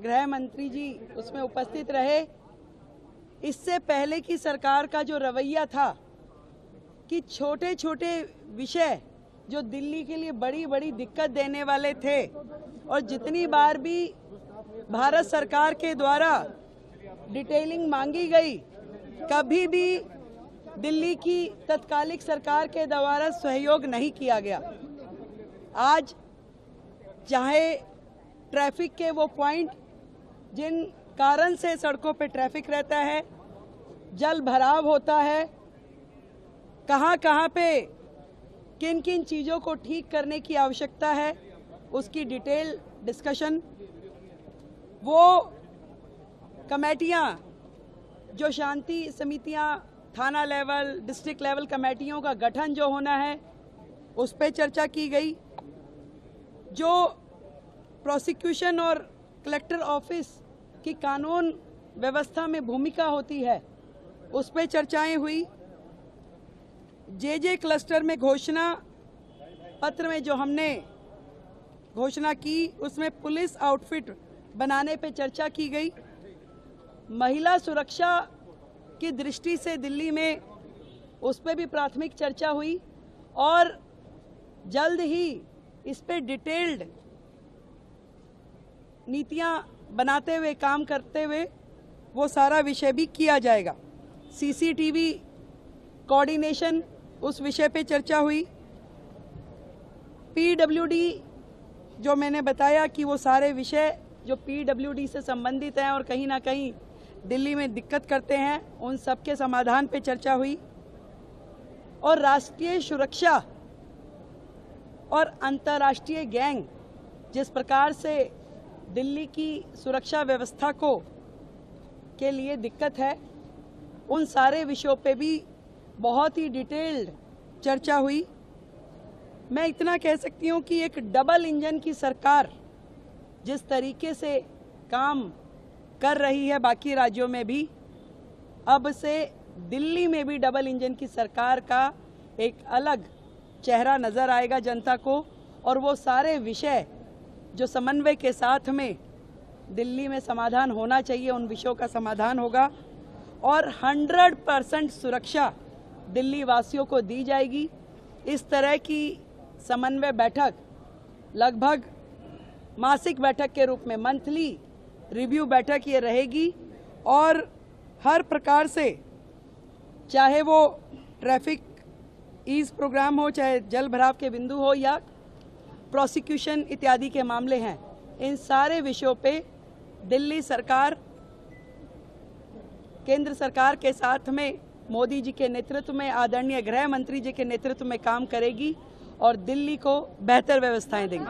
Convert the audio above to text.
गृह मंत्री जी उसमें उपस्थित रहे। इससे पहले की सरकार का जो रवैया था कि छोटे छोटे विषय जो दिल्ली के लिए बड़ी बड़ी दिक्कत देने वाले थे, और जितनी बार भी भारत सरकार के द्वारा डिटेलिंग मांगी गई, कभी भी दिल्ली की तत्कालिक सरकार के द्वारा सहयोग नहीं किया गया। आज चाहे ट्रैफिक के वो पॉइंट जिन कारण से सड़कों पे ट्रैफिक रहता है, जल भराव होता है, कहाँ कहाँ पे किन किन चीज़ों को ठीक करने की आवश्यकता है, उसकी डिटेल डिस्कशन, वो कमेटियाँ जो शांति समितियाँ थाना लेवल डिस्ट्रिक्ट लेवल कमेटियों का गठन जो होना है उस पर चर्चा की गई। जो प्रोसिक्यूशन और कलेक्टर ऑफिस की कानून व्यवस्था में भूमिका होती है उस पर चर्चाएं हुई। जे क्लस्टर में घोषणा पत्र में जो हमने घोषणा की उसमें पुलिस आउटफिट बनाने पे चर्चा की गई। महिला सुरक्षा की दृष्टि से दिल्ली में उस पर भी प्राथमिक चर्चा हुई और जल्द ही इस पे डिटेल्ड नीतियां बनाते हुए काम करते हुए वो सारा विषय भी किया जाएगा। सीसीटीवी कोऑर्डिनेशन उस विषय पे चर्चा हुई। पीडब्ल्यूडी जो मैंने बताया कि वो सारे विषय जो पीडब्ल्यूडी से संबंधित हैं और कहीं ना कहीं दिल्ली में दिक्कत करते हैं, उन सब के समाधान पे चर्चा हुई। और राष्ट्रीय सुरक्षा और अंतर्राष्ट्रीय गैंग जिस प्रकार से दिल्ली की सुरक्षा व्यवस्था को के लिए दिक्कत है, उन सारे विषयों पे भी बहुत ही डिटेल्ड चर्चा हुई। मैं इतना कह सकती हूँ कि एक डबल इंजन की सरकार जिस तरीके से काम कर रही है बाकी राज्यों में भी, अब से दिल्ली में भी डबल इंजन की सरकार का एक अलग चेहरा नजर आएगा जनता को। और वो सारे विषय जो समन्वय के साथ में दिल्ली में समाधान होना चाहिए, उन विषयों का समाधान होगा और 100% सुरक्षा दिल्ली वासियों को दी जाएगी। इस तरह की समन्वय बैठक लगभग मासिक बैठक के रूप में मंथली रिव्यू बैठक ये रहेगी और हर प्रकार से, चाहे वो ट्रैफिक ईज प्रोग्राम हो, चाहे जल भराव के बिंदु हो या प्रोसिक्यूशन इत्यादि के मामले हैं, इन सारे विषयों पे दिल्ली सरकार केंद्र सरकार के साथ में मोदी जी के नेतृत्व में, आदरणीय गृह मंत्री जी के नेतृत्व में काम करेगी और दिल्ली को बेहतर व्यवस्थाएं देंगी।